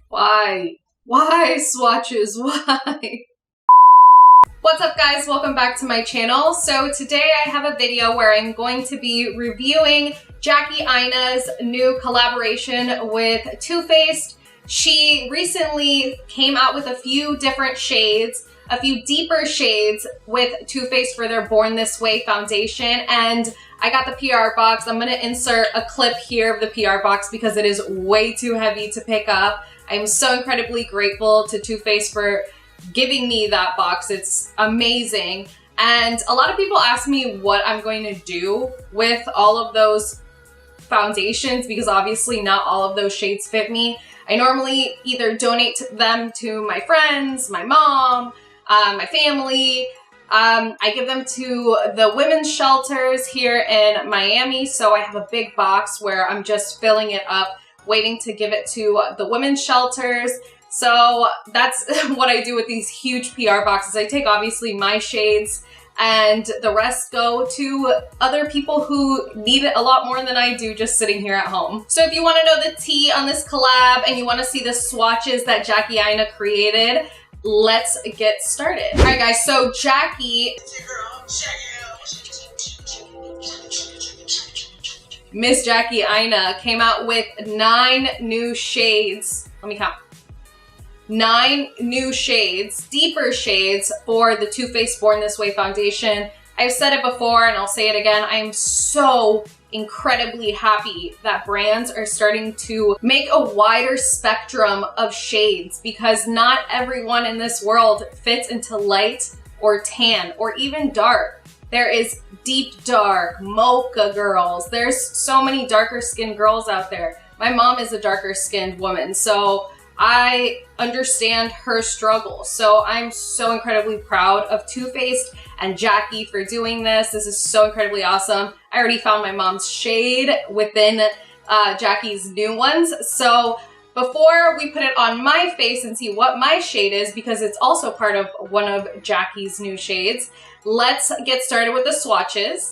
Why? Why, swatches? Why? What's up, guys? Welcome back to my channel. So today I have a video where I'm going to be reviewing Jackie Aina's new collaboration with Too Faced. She recently came out with a few different shades, a few deeper shades with Too Faced for their Born This Way foundation, and I got the PR box. I'm gonna insert a clip here of the PR box because it is way too heavy to pick up. I'm so incredibly grateful to Too Faced for giving me that box. It's amazing. And a lot of people ask me what I'm going to do with all of those foundations because obviously not all of those shades fit me. I normally either donate them to my friends, my mom, my family. I give them to the women's shelters here in Miami. So I have a big box where I'm just filling it up, waiting to give it to the women's shelters. So that's what I do with these huge PR boxes. I take obviously my shades and the rest go to other people who need it a lot more than I do just sitting here at home. So if you want to know the tea on this collab and you want to see the swatches that Jackie Aina created, let's get started. All right, guys, so Jackie, Miss Jackie Aina came out with 9 new shades. Let me count. 9 new shades, deeper shades for the Too Faced Born This Way foundation. I've said it before and I'll say it again. I am so incredibly happy that brands are starting to make a wider spectrum of shades because not everyone in this world fits into light or tan or even dark. There is deep dark, mocha girls. There's so many darker skinned girls out there. My mom is a darker skinned woman, so I understand her struggle. So I'm so incredibly proud of Too Faced and Jackie for doing this. This is so incredibly awesome. I already found my mom's shade within Jackie's new ones. So before we put it on my face and see what my shade is, because it's also part of one of Jackie's new shades, let's get started with the swatches.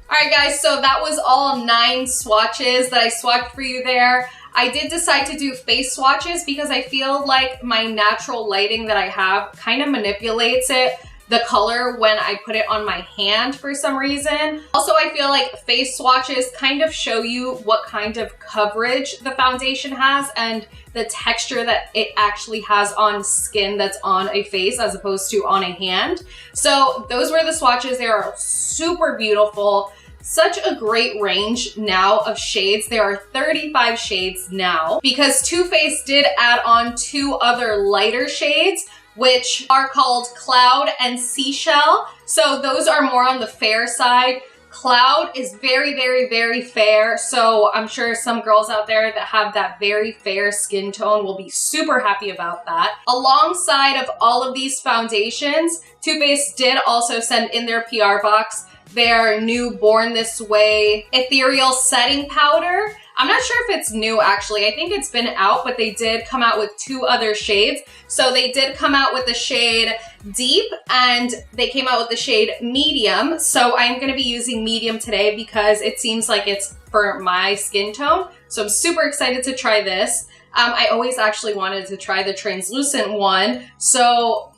Alright guys, so that was all 9 swatches that I swatched for you there. I did decide to do face swatches because I feel like my natural lighting that I have kind of manipulates it, the color, when I put it on my hand for some reason. Also, I feel like face swatches kind of show you what kind of coverage the foundation has and the texture that it actually has on skin that's on a face as opposed to on a hand. So those were the swatches. They are super beautiful. Such a great range now of shades. There are 35 shades now because Too Faced did add on 2 other lighter shades, which are called Cloud and Seashell. So those are more on the fair side. Cloud is very, very, very fair, so I'm sure some girls out there that have that very fair skin tone will be super happy about that. Alongside of all of these foundations, Too Faced did also send in their PR box their new Born This Way Ethereal Setting Powder. I'm not sure if it's new actually. I think it's been out, but they did come out with 2 other shades. So they did come out with the shade Deep and they came out with the shade Medium. So I'm gonna be using Medium today because it seems like it's for my skin tone. So I'm super excited to try this. I always actually wanted to try the translucent one. So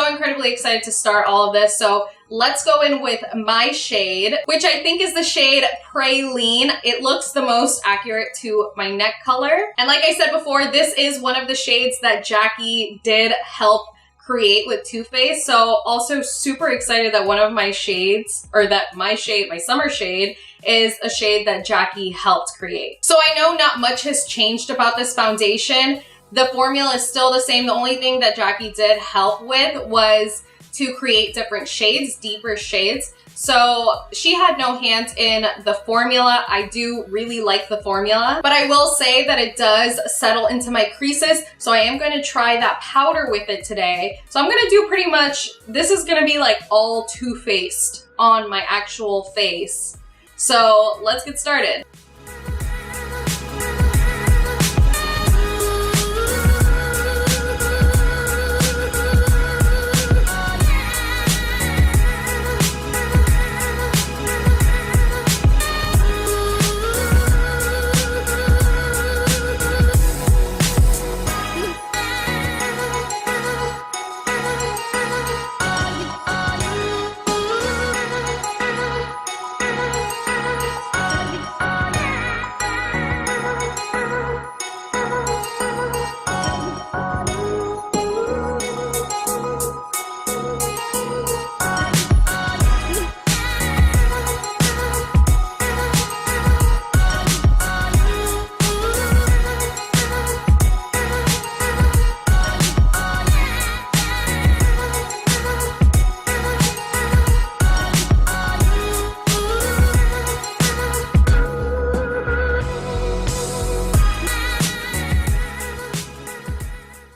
incredibly excited to start all of this. So let's go in with my shade, which I think is the shade Praline. It looks the most accurate to my neck color. And like I said before, this is one of the shades that Jackie did help create with Too Faced. So also super excited that one of my shades, or that my shade, my summer shade, is a shade that Jackie helped create. So I know not much has changed about this foundation. The formula is still the same. The only thing that Jackie did help with was to create different shades, deeper shades. So she had no hands in the formula. I do really like the formula, but I will say that it does settle into my creases. So I am going to try that powder with it today. So I'm going to do pretty much, this is going to be like all Too Faced on my actual face. So let's get started.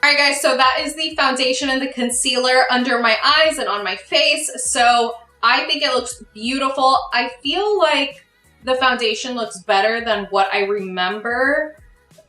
Alright guys, so that is the foundation and the concealer under my eyes and on my face. So I think it looks beautiful. I feel like the foundation looks better than what I remember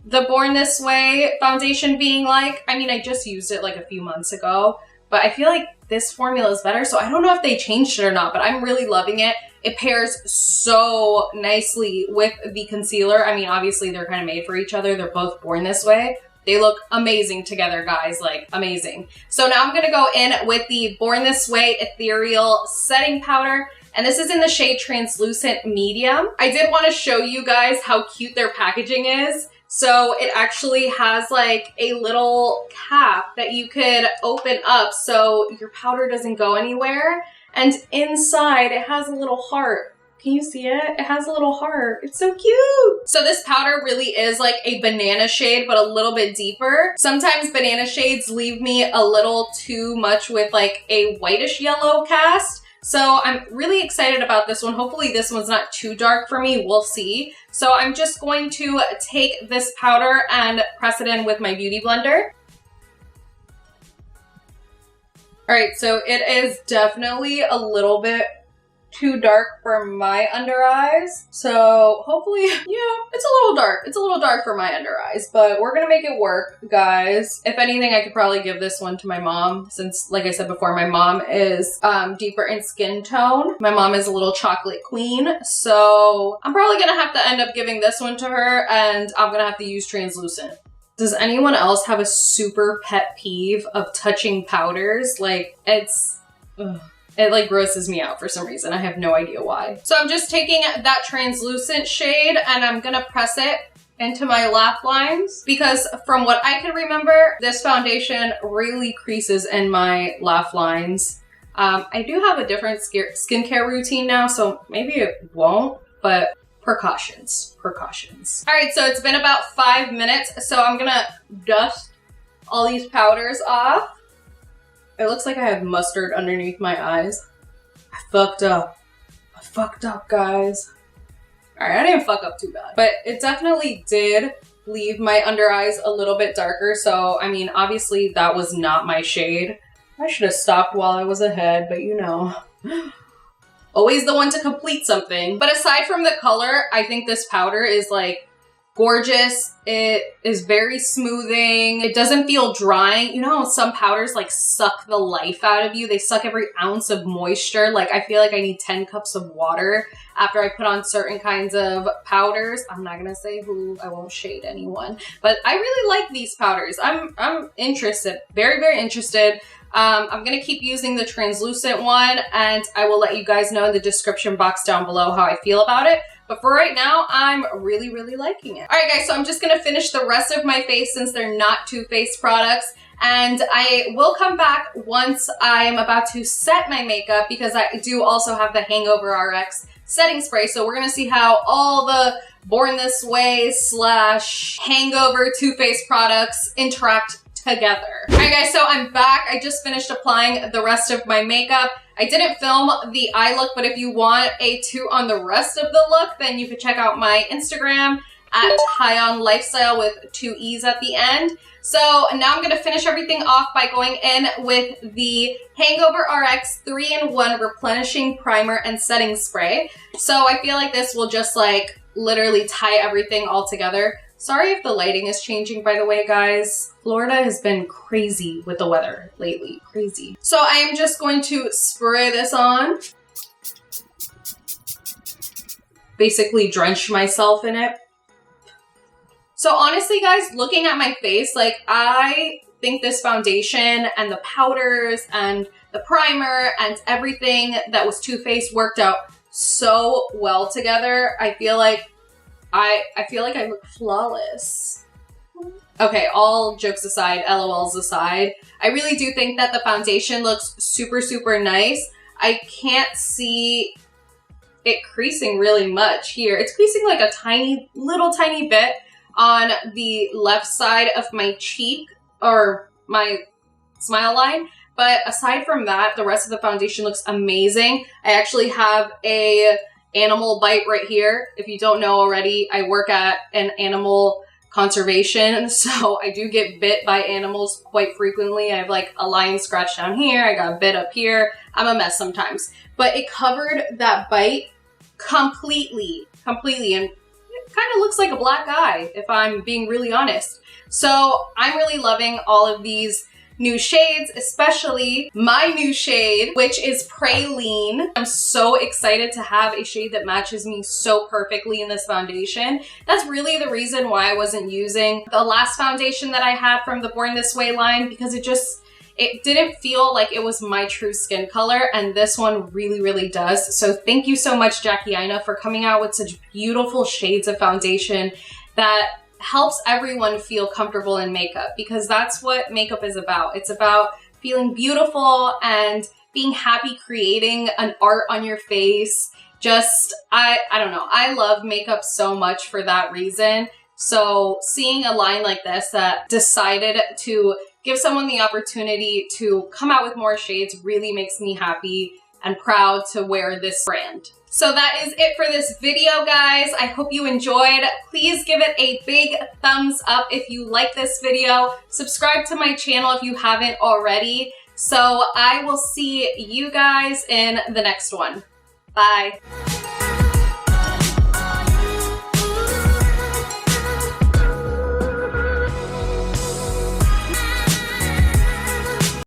the Born This Way foundation being like. I mean, I just used it like a few months ago, but I feel like this formula is better. So I don't know if they changed it or not, but I'm really loving it. It pairs so nicely with the concealer. I mean, obviously they're kind of made for each other. They're both Born This Way. They look amazing together, guys, like amazing. So now I'm gonna go in with the Born This Way Ethereal Setting Powder, and this is in the shade Translucent Medium. I did wanna show you guys how cute their packaging is. So it actually has like a little cap that you could open up so your powder doesn't go anywhere. And inside it has a little heart. Can you see it? It has a little heart. It's so cute. So this powder really is like a banana shade, but a little bit deeper. Sometimes banana shades leave me a little too much with like a whitish yellow cast. So I'm really excited about this one. Hopefully this one's not too dark for me. We'll see. So I'm just going to take this powder and press it in with my beauty blender. All right, so it is definitely a little bit too dark for my under eyes. So hopefully, yeah, it's a little dark. It's a little dark for my under eyes, but we're gonna make it work, guys. If anything, I could probably give this one to my mom since, like I said before, my mom is deeper in skin tone. My mom is a little chocolate queen. So I'm probably gonna have to end up giving this one to her, and I'm gonna have to use translucent. Does anyone else have a super pet peeve of touching powders? Like, it's, ugh. It like grosses me out for some reason. I have no idea why. So I'm just taking that translucent shade and I'm gonna press it into my laugh lines because from what I can remember, this foundation really creases in my laugh lines. I do have a different skincare routine now, so maybe it won't, but precautions. All right, so it's been about 5 minutes, so I'm gonna dust all these powders off. It looks like I have mustard underneath my eyes. I fucked up. fucked up, guys. All right, I didn't fuck up too bad, but it definitely did leave my under eyes a little bit darker. So, I mean, obviously that was not my shade. I should have stopped while I was ahead, but you know, always the one to complete something. But aside from the color, I think this powder is like gorgeous. It is very smoothing. It doesn't feel drying. You know, some powders like suck the life out of you. They suck every ounce of moisture. Like I feel like I need 10 cups of water after I put on certain kinds of powders. I'm not gonna say who, I won't shade anyone, but I really like these powders. I'm interested, very, very interested. I'm gonna keep using the translucent one, and I will let you guys know in the description box down below how I feel about it. But for right now, I'm really, really liking it. All right, guys, so I'm just gonna finish the rest of my face since they're not Too Faced products. And I will come back once I am about to set my makeup because I do also have the Hangover RX setting spray. So we're gonna see how all the Born This Way / Hangover Too Faced products interact together. All right, guys, so I'm back. I just finished applying the rest of my makeup. I didn't film the eye look, but if you want a 2 on the rest of the look, then you could check out my Instagram at High On Lifestyle with 2 E's at the end. So now I'm gonna finish everything off by going in with the Hangover RX 3-in-1 Replenishing Primer and Setting Spray. So I feel like this will just like literally tie everything all together. Sorry if the lighting is changing, by the way, guys. Florida has been crazy with the weather lately, crazy. So I am just going to spray this on. Basically drench myself in it. So honestly, guys, looking at my face, like I think this foundation and the powders and the primer and everything that was Too Faced worked out so well together. I feel like I look flawless. Okay, all jokes aside, LOLs aside, I really do think that the foundation looks super, super nice. I can't see it creasing really much here. It's creasing like a tiny, little tiny bit on the left side of my cheek or my smile line. But aside from that, the rest of the foundation looks amazing. I actually have a animal bite right here. If you don't know already, I work at an animal conservation, so I do get bit by animals quite frequently. I have like a lion scratch down here, I got bit up here. I'm a mess sometimes. But it covered that bite completely, and it kind of looks like a black eye, if I'm being really honest. So I'm really loving all of these new shades, especially my new shade, which is Praline. I'm so excited to have a shade that matches me so perfectly in this foundation. That's really the reason why I wasn't using the last foundation that I had from the Born This Way line, because it didn't feel like it was my true skin color, and this one really, really does. So thank you so much, Jackie Aina, for coming out with such beautiful shades of foundation that helps everyone feel comfortable in makeup, because that's what makeup is about. It's about feeling beautiful and being happy creating an art on your face. Just, I don't know. I love makeup so much for that reason. So seeing a line like this that decided to give someone the opportunity to come out with more shades really makes me happy and proud to wear this brand. So that is it for this video, guys. I hope you enjoyed. Please give it a big thumbs up if you like this video. Subscribe to my channel if you haven't already. So I will see you guys in the next one. Bye.